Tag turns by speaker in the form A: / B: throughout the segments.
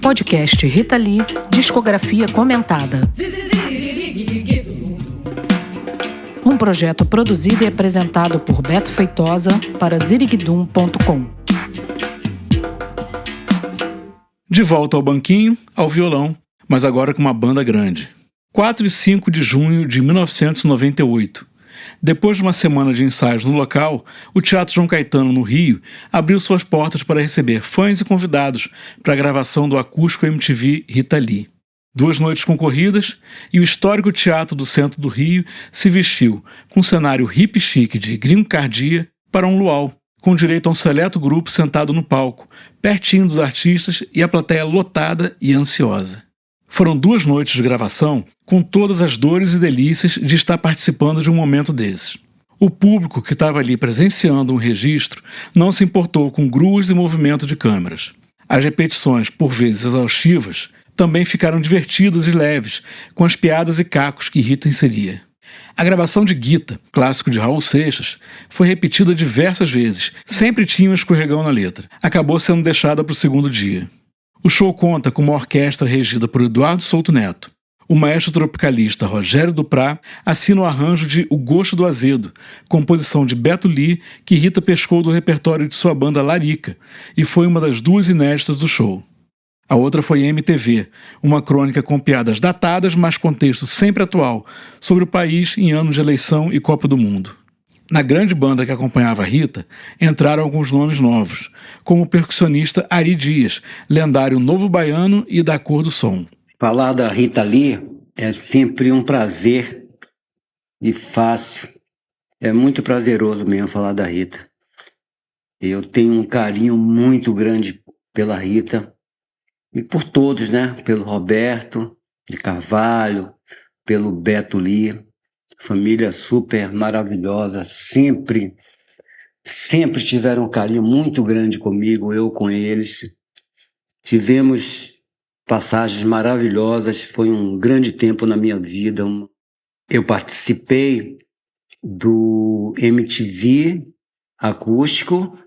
A: Podcast Rita Lee, discografia comentada. Um projeto produzido e apresentado por Beto Feitosa para ziriguidum.com.
B: De volta ao banquinho, ao violão, mas agora com uma banda grande. 4 e 5 de junho de 1998. Depois de uma semana de ensaios no local, o Teatro João Caetano, no Rio, abriu suas portas para receber fãs e convidados para a gravação do acústico MTV Rita Lee. 2 noites concorridas e o histórico Teatro do Centro do Rio se vestiu com um cenário hippie chique de gringocardia para um luau, com direito a um seleto grupo sentado no palco, pertinho dos artistas e a plateia lotada e ansiosa. Foram 2 noites de gravação com todas as dores e delícias de estar participando de um momento desses. O público que estava ali presenciando um registro não se importou com gruas e movimento de câmeras. As repetições, por vezes exaustivas, também ficaram divertidas e leves, com as piadas e cacos que Rita inseria. A gravação de Guita, clássico de Raul Seixas, foi repetida diversas vezes, sempre tinha um escorregão na letra. Acabou sendo deixada para o segundo dia. O show conta com uma orquestra regida por Eduardo Souto Neto. O maestro tropicalista Rogério Duprá assina o arranjo de O Gosto do Azedo, composição de Beto Lee, que Rita pescou do repertório de sua banda Larica, e foi uma das 2 inéditas do show. A outra foi MTV, uma crônica com piadas datadas, mas contexto sempre atual, sobre o país em anos de eleição e Copa do Mundo. Na grande banda que acompanhava a Rita, entraram alguns nomes novos, como o percussionista Ari Dias, lendário novo baiano e da Cor do Som.
C: Falar da Rita Lee é sempre um prazer e fácil. É muito prazeroso mesmo falar da Rita. Eu tenho um carinho muito grande pela Rita. E por todos, né? Pelo Roberto de Carvalho, pelo Beto Lee, família super maravilhosa, sempre tiveram um carinho muito grande comigo, eu com eles. Tivemos passagens maravilhosas, foi um grande tempo na minha vida. Eu participei do MTV acústico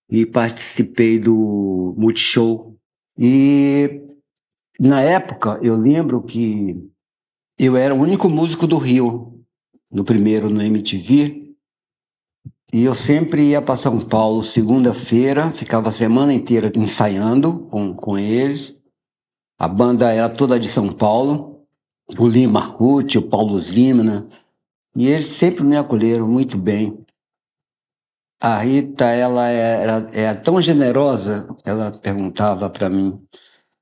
C: e participei do Multishow. E na época eu lembro que eu era o único músico do Rio, no primeiro no MTV, e eu sempre ia para São Paulo segunda-feira, ficava a semana inteira ensaiando com eles. A banda era toda de São Paulo, o Lima Marcucci, o Paulo Zimna, e eles sempre me acolheram muito bem. A Rita, ela era tão generosa, ela perguntava para mim: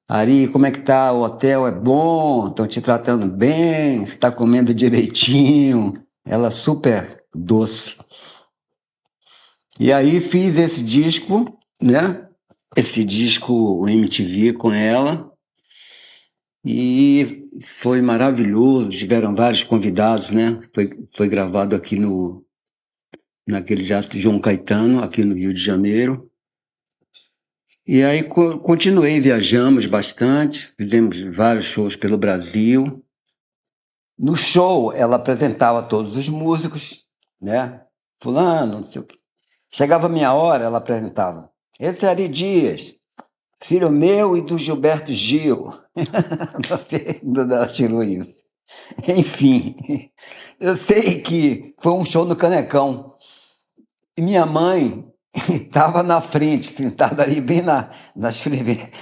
C: Ari, como é que tá? O hotel é bom? Estão te tratando bem? Você está comendo direitinho? Ela super doce. E aí fiz esse disco, né? Esse disco, o MTV, com ela. E foi maravilhoso. Tiveram vários convidados, né? Foi gravado aqui naquele Teatro João Caetano, aqui no Rio de Janeiro. E aí continuei, viajamos bastante, fizemos vários shows pelo Brasil. No show, ela apresentava todos os músicos, né? Fulano, não sei o quê. Chegava a minha hora, ela apresentava: esse é Ari Dias, filho meu e do Gilberto Gil. Não sei de onde ela tirou isso. Enfim, eu sei que foi um show no Canecão. E minha mãe estava na frente, sentada ali bem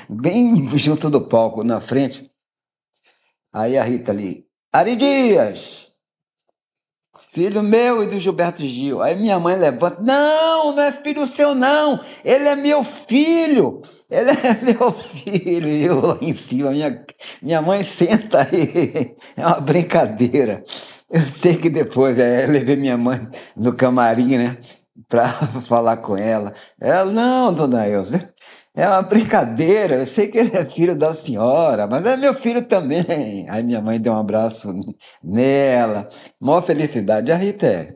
C: bem junto do palco, na frente. Aí a Rita ali: Ari Dias, filho meu e do Gilberto Gil. Aí minha mãe levanta: não é filho seu não, ele é meu filho. Ele é meu filho. E eu lá em cima, minha mãe senta aí. É uma brincadeira. Eu sei que depois eu levei minha mãe no camarim, né, para falar com ela. Ela: não, dona Elza, é uma brincadeira, eu sei que ele é filho da senhora, mas é meu filho também. Aí minha mãe deu um abraço nela, maior felicidade. A Rita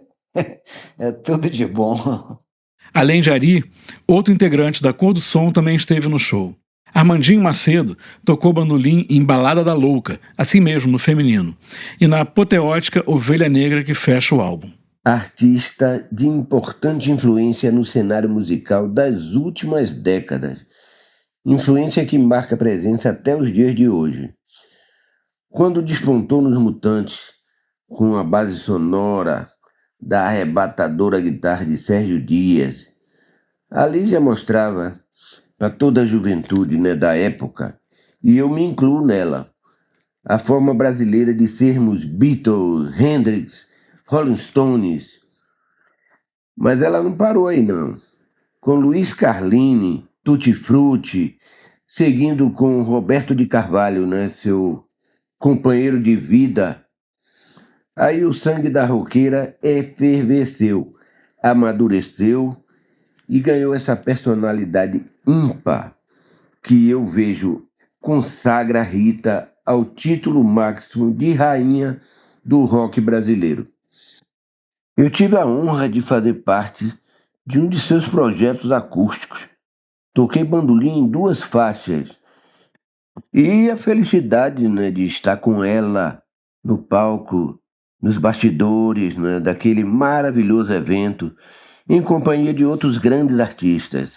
C: é tudo de bom.
B: Além de Ari, outro integrante da Cor do Som também esteve no show. Armandinho Macedo tocou bandolim em Balada da Louca, assim mesmo, no feminino, e na apoteótica Ovelha Negra, que fecha o álbum.
D: Artista de importante influência no cenário musical das últimas décadas. influência que marca presença até os dias de hoje. Quando despontou nos Mutantes, com a base sonora da arrebatadora guitarra de Sérgio Dias, ali já mostrava para toda a juventude, né, da época, e eu me incluo nela, a forma brasileira de sermos Beatles, Hendrix, Rolling Stones. Mas ela não parou aí, não. Com Luiz Carlini, Tutti Frutti, seguindo com Roberto de Carvalho, né, seu companheiro de vida. Aí o sangue da roqueira efervesceu, amadureceu e ganhou essa personalidade ímpar que eu vejo consagra Rita ao título máximo de rainha do rock brasileiro. Eu tive a honra de fazer parte de um de seus projetos acústicos. Toquei bandolim em 2 faixas e a felicidade, né, de estar com ela no palco, nos bastidores, né, daquele maravilhoso evento, em companhia de outros grandes artistas.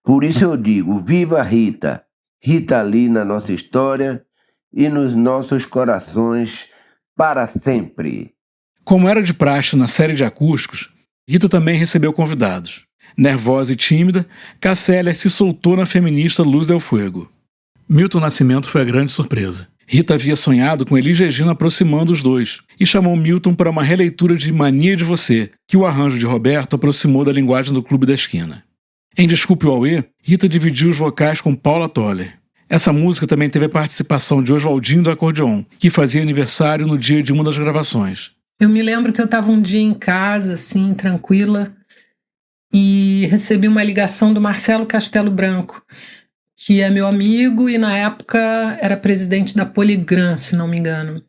D: Por isso eu digo, viva Rita! Rita Lee na nossa história e nos nossos corações para sempre.
B: Como era de praxe na série de acústicos, Rita também recebeu convidados. Nervosa e tímida, Cássia se soltou na feminista Luz del Fuego. Milton Nascimento foi a grande surpresa. Rita havia sonhado com Elis Regina aproximando os dois e chamou Milton para uma releitura de Mania de Você, que o arranjo de Roberto aproximou da linguagem do Clube da Esquina. Em Desculpe o Auê, Rita dividiu os vocais com Paula Toller. Essa música também teve a participação de Oswaldinho do acordeon, que fazia aniversário no dia de uma das gravações.
E: Eu me lembro que eu estava um dia em casa, assim, tranquila, e recebi uma ligação do Marcelo Castelo Branco, que é meu amigo e na época era presidente da Poligram, se não me engano.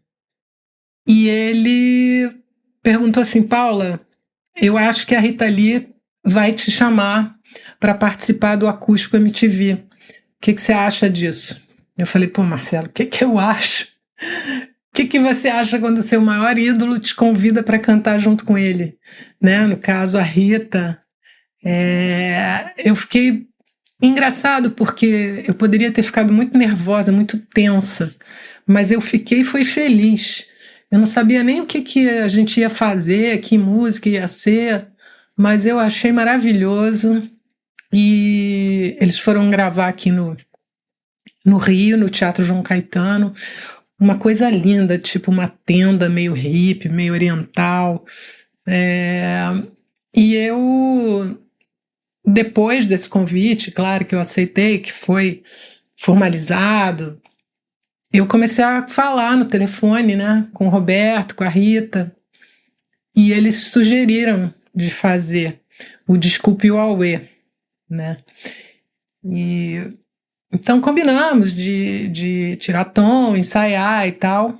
E: E ele perguntou assim: Paula, eu acho que a Rita Lee vai te chamar para participar do Acústico MTV. O que você acha disso? Eu falei: pô, Marcelo, o que eu acho? O que você acha quando o seu maior ídolo te convida para cantar junto com ele? Né? No caso, a Rita. Eu fiquei engraçado porque eu poderia ter ficado muito nervosa, muito tensa, mas eu fiquei foi feliz. Eu não sabia nem o que a gente ia fazer, que música ia ser, mas eu achei maravilhoso. E eles foram gravar aqui no Rio, no Teatro João Caetano, uma coisa linda, tipo uma tenda meio hippie, meio oriental. E eu, depois desse convite, claro que eu aceitei, que foi formalizado, eu comecei a falar no telefone, né, com o Roberto, com a Rita, e eles sugeriram de fazer o Desculpe o Auê, né? E então combinamos de tirar tom, ensaiar e tal.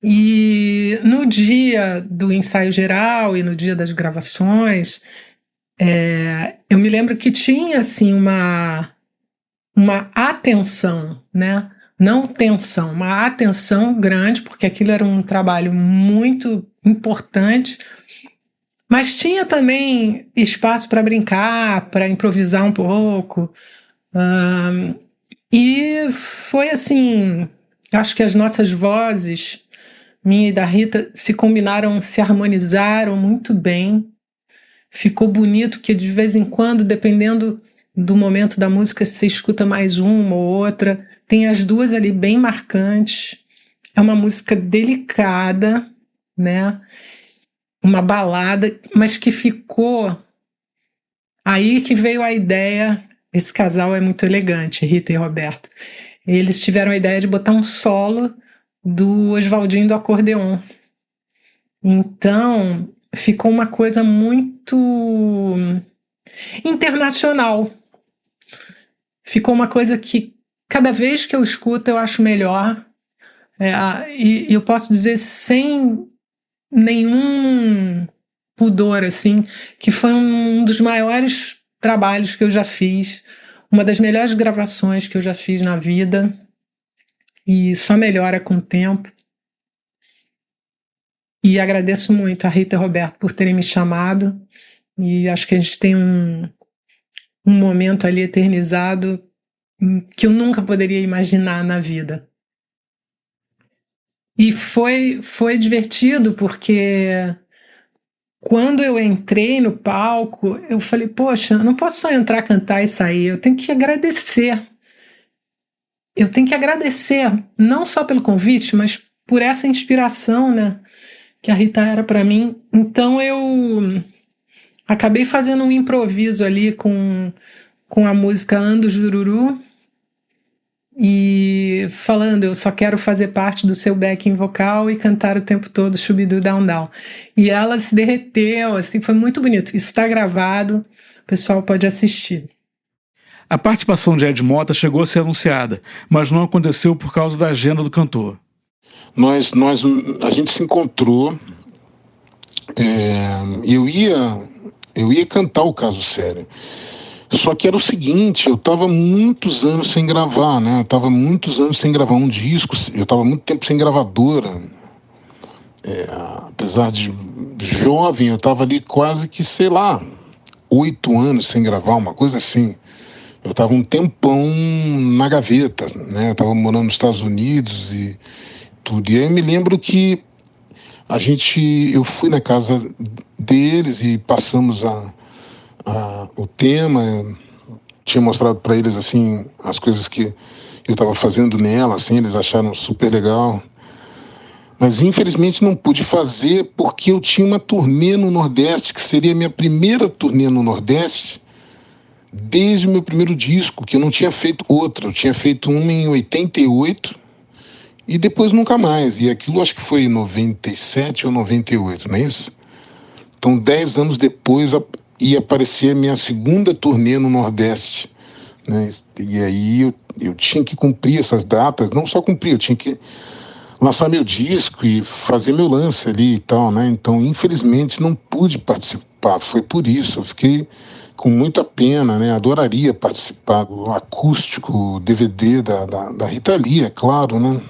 E: E no dia do ensaio geral e no dia das gravações, eu me lembro que tinha assim uma atenção, né? Não tensão, uma atenção grande, porque aquilo era um trabalho muito importante, mas tinha também espaço para brincar, para improvisar um pouco. E foi assim, acho que as nossas vozes, minha e da Rita, se combinaram, se harmonizaram muito bem. Ficou bonito, que de vez em quando, dependendo do momento da música, você escuta mais uma ou outra. Tem as duas ali bem marcantes. É uma música delicada, né? Uma balada, mas que ficou... Aí que veio a ideia. Esse casal é muito elegante, Rita e Roberto. Eles tiveram a ideia de botar um solo do Oswaldinho do acordeon. Então, ficou uma coisa muito internacional. Ficou uma coisa que, cada vez que eu escuto, eu acho melhor. E eu posso dizer sem nenhum pudor, assim, que foi um dos maiores trabalhos que eu já fiz, uma das melhores gravações que eu já fiz na vida, e só melhora com o tempo. E agradeço muito a Rita e Roberto por terem me chamado, e acho que a gente tem um momento ali eternizado que eu nunca poderia imaginar na vida. E foi divertido porque quando eu entrei no palco, eu falei, poxa, eu não posso só entrar, cantar e sair, eu tenho que agradecer. Eu tenho que agradecer, não só pelo convite, mas por essa inspiração, né, que a Rita era para mim. Então eu acabei fazendo um improviso ali com a música Ando Jururu e falando, eu só quero fazer parte do seu backing vocal e cantar o tempo todo Shubidu Down Down. E ela se derreteu, assim, foi muito bonito. Isso está gravado, o pessoal pode assistir.
B: A participação de Ed Mota chegou a ser anunciada, mas não aconteceu por causa da agenda do cantor.
F: A gente se encontrou, eu ia cantar o Caso Sério. Só que era o seguinte, eu estava muitos anos sem gravar, né? Eu estava muitos anos sem gravar um disco, eu estava muito tempo sem gravadora. Apesar de jovem, eu estava ali quase que, 8 anos sem gravar, uma coisa assim. Eu estava um tempão na gaveta, né? Eu estava morando nos Estados Unidos e tudo. E aí eu me lembro que eu fui na casa deles e passamos o tema, tinha mostrado para eles assim as coisas que eu estava fazendo nela, assim, eles acharam super legal. Mas infelizmente não pude fazer porque eu tinha uma turnê no Nordeste, que seria a minha primeira turnê no Nordeste desde o meu primeiro disco, que eu não tinha feito outra. Eu tinha feito uma em 88 e depois nunca mais. E aquilo acho que foi em 97 ou 98, não é isso? Então 10 anos depois ia aparecer a minha segunda turnê no Nordeste, né? E aí eu tinha que cumprir essas datas, não só cumprir, eu tinha que lançar meu disco e fazer meu lance ali e tal, né? Então, infelizmente, não pude participar, foi por isso, eu fiquei com muita pena, né? Adoraria participar do acústico DVD da Rita Lee, é claro, né?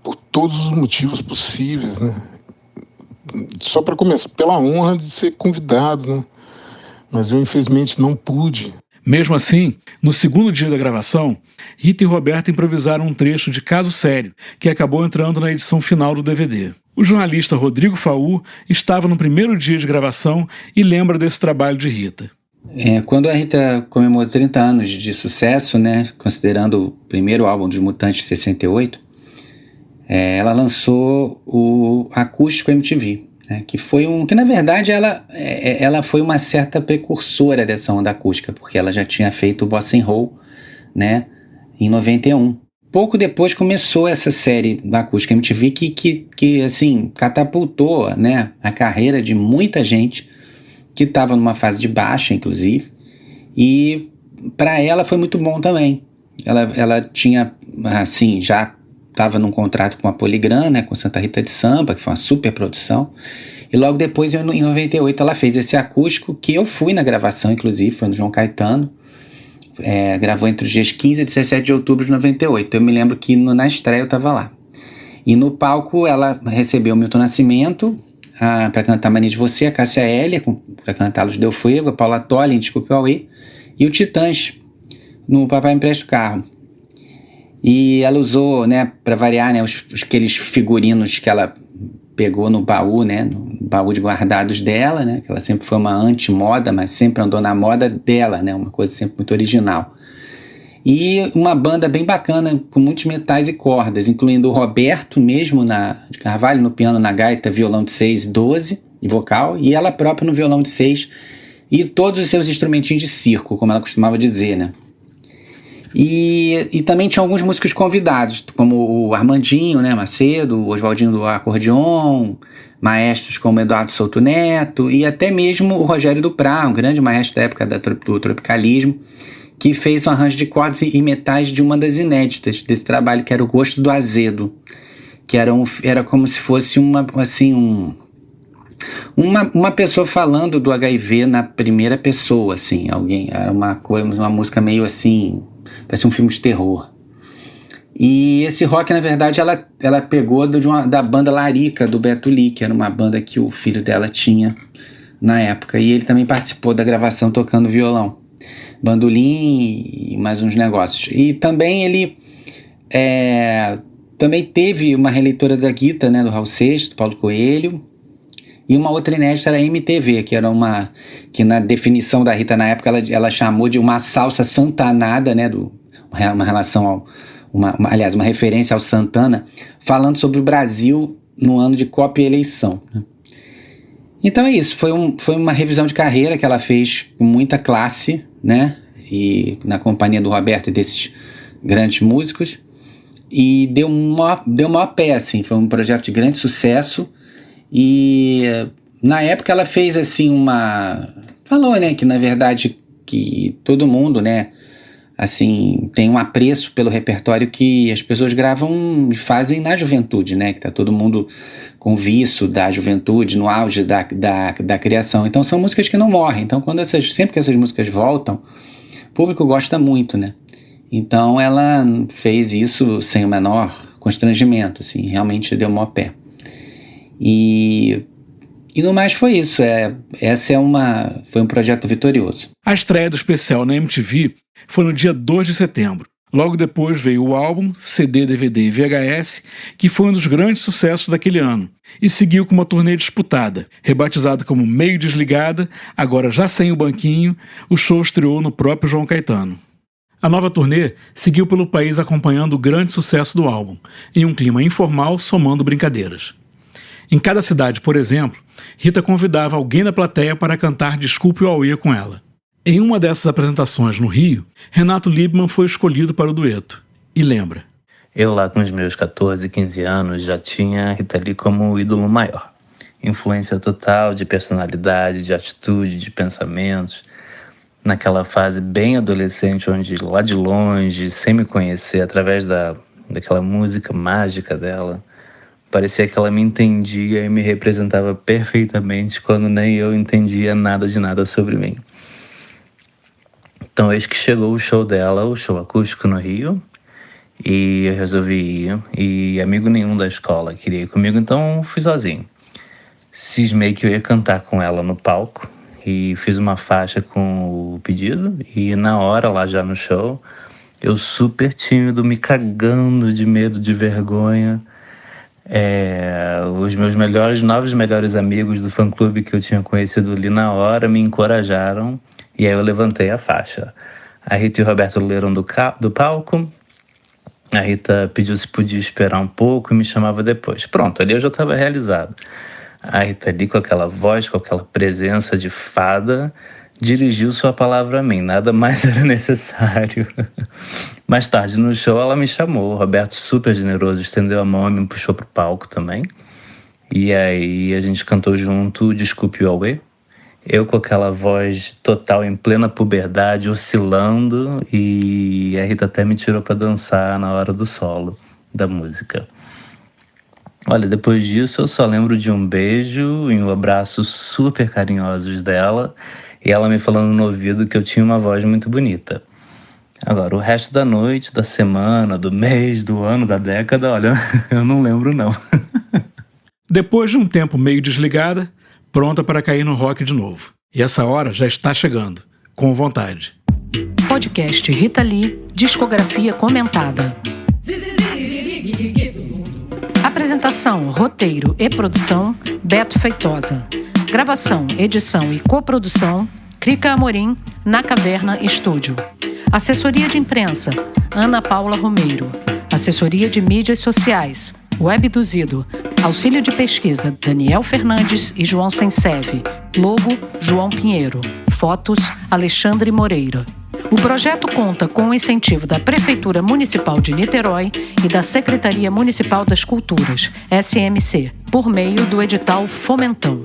F: Por todos os motivos possíveis, né? Só para começar, pela honra de ser convidado, né? Mas eu, infelizmente, não pude.
B: Mesmo assim, no segundo dia da gravação, Rita e Roberta improvisaram um trecho de Caso Sério, que acabou entrando na edição final do DVD. O jornalista Rodrigo Faú estava no primeiro dia de gravação e lembra desse trabalho de Rita.
G: Quando a Rita comemorou 30 anos de sucesso, né, considerando o primeiro álbum dos Mutantes, 68, ela lançou o Acústico MTV. Que na verdade ela foi uma certa precursora dessa onda acústica, porque ela já tinha feito o Bossa Roll, né, em 91. Pouco depois começou essa série da Acústica MTV que assim, catapultou, né, a carreira de muita gente que estava numa fase de baixa, inclusive, e para ela foi muito bom também. Ela tinha, assim, já estava num contrato com a Polygram, né, com Santa Rita de Samba, que foi uma super produção, e logo depois, em 98, ela fez esse acústico, que eu fui na gravação, inclusive, foi no João Caetano, gravou entre os dias 15 e 17 de outubro de 98, eu me lembro que na estreia eu estava lá. E no palco ela recebeu o Milton Nascimento, para cantar Mania de Você, a Cássia Eller, para cantar Luz Deu Fuego, a Paula Tolley, Desculpe o Auê, e o Titãs, no Papai Empresta o Carro. E ela usou, né, para variar, né, aqueles figurinos que ela pegou no baú, né, no baú de guardados dela, né, que ela sempre foi uma anti-moda, mas sempre andou na moda dela, né, uma coisa sempre muito original. E uma banda bem bacana, com muitos metais e cordas, incluindo o Roberto mesmo de Carvalho no piano, na gaita, violão de 6 e 12 e vocal, e ela própria no violão de 6 e todos os seus instrumentinhos de circo, como ela costumava dizer, né. E também tinha alguns músicos convidados, como o Armandinho, né, Macedo, o Oswaldinho do acordeon, maestros como Eduardo Souto Neto e até mesmo o Rogério Duprá, um grande maestro da época do tropicalismo, que fez um arranjo de cordas e metais de uma das inéditas desse trabalho, que era O Gosto do Azedo, que era como se fosse uma pessoa falando do HIV na primeira pessoa, assim, era uma música meio assim, parece um filme de terror. E esse rock, na verdade, ela pegou da banda Larica, do Beto Lee, que era uma banda que o filho dela tinha na época, e ele também participou da gravação tocando violão. bandolim e mais uns negócios. E também ele também teve uma releitura da Guita, né, do Raul Seixas, do Paulo Coelho, e uma outra inédita era a MTV, que era que na definição da Rita na época ela chamou de uma salsa santanada, né, uma relação aliás, uma referência ao Santana, falando sobre o Brasil no ano de Copa e eleição. Então é isso, foi uma revisão de carreira que ela fez com muita classe, né, e na companhia do Roberto e desses grandes músicos, e deu maior pé, assim, foi um projeto de grande sucesso. E na época ela fez assim falou, né, que na verdade que todo mundo, né, assim, tem um apreço pelo repertório que as pessoas gravam e fazem na juventude, né, que tá todo mundo com vício da juventude, no auge da criação. Então são músicas que não morrem. Então sempre que essas músicas voltam, o público gosta muito, né. Então ela fez isso sem o menor constrangimento, assim, realmente deu maior pé. E no mais foi isso, foi um projeto vitorioso.
B: A estreia do especial na MTV foi no dia 2 de setembro. Logo depois veio o álbum, CD, DVD e VHS, que foi um dos grandes sucessos daquele ano, e seguiu com uma turnê disputada. Rebatizada como Meio Desligada, agora já sem o banquinho, o show estreou no próprio João Caetano. A nova turnê seguiu pelo país acompanhando o grande sucesso do álbum, em um clima informal, somando brincadeiras. Em cada cidade, por exemplo, Rita convidava alguém da plateia para cantar Desculpe o Auê com ela. Em uma dessas apresentações no Rio, Renato Liebman foi escolhido para o dueto. E lembra:
H: eu lá com os meus 14, 15 anos já tinha a Rita Lee como ídolo maior. Influência total de personalidade, de atitude, de pensamentos. Naquela fase bem adolescente, onde lá de longe, sem me conhecer, através daquela música mágica dela, parecia que ela me entendia e me representava perfeitamente quando nem eu entendia nada de nada sobre mim. Então eis que chegou o show dela, o show acústico no Rio, e eu resolvi ir, e amigo nenhum da escola queria ir comigo, então fui sozinho. Cismei que eu ia cantar com ela no palco, e fiz uma faixa com o pedido, e na hora lá já no show, eu super tímido, me cagando de medo, de vergonha, os meus novos melhores amigos do fã-clube que eu tinha conhecido ali na hora me encorajaram, e aí eu levantei a faixa. A Rita e o Roberto leram do palco, a Rita pediu se podia esperar um pouco e me chamava depois. Pronto, ali eu já estava realizado. A Rita Lee, com aquela voz, com aquela presença de fada, dirigiu sua palavra a mim, nada mais era necessário. Mais tarde no show ela me chamou, o Roberto super generoso estendeu a mão e me puxou pro palco também. E aí a gente cantou junto Desculpe o Auê. Eu com aquela voz total em plena puberdade, oscilando, e a Rita até me tirou para dançar na hora do solo da música. Olha, depois disso eu só lembro de um beijo e um abraço super carinhosos dela, e ela me falando no ouvido que eu tinha uma voz muito bonita. Agora, o resto da noite, da semana, do mês, do ano, da década, olha, eu não lembro não.
B: Depois de um tempo meio desligada, pronta para cair no rock de novo. E essa hora já está chegando, com vontade.
A: Podcast Rita Lee, discografia comentada. Apresentação, roteiro e produção, Beto Feitosa. Gravação, edição e coprodução, Crica Amorim, na Caverna Estúdio. Assessoria de imprensa, Ana Paula Romeiro. Assessoria de mídias sociais, Webduzido. Auxílio de pesquisa, Daniel Fernandes e João Senseve. Logo, João Pinheiro. Fotos, Alexandre Moreira. O projeto conta com o incentivo da Prefeitura Municipal de Niterói e da Secretaria Municipal das Culturas, SMC, por meio do edital Fomentão.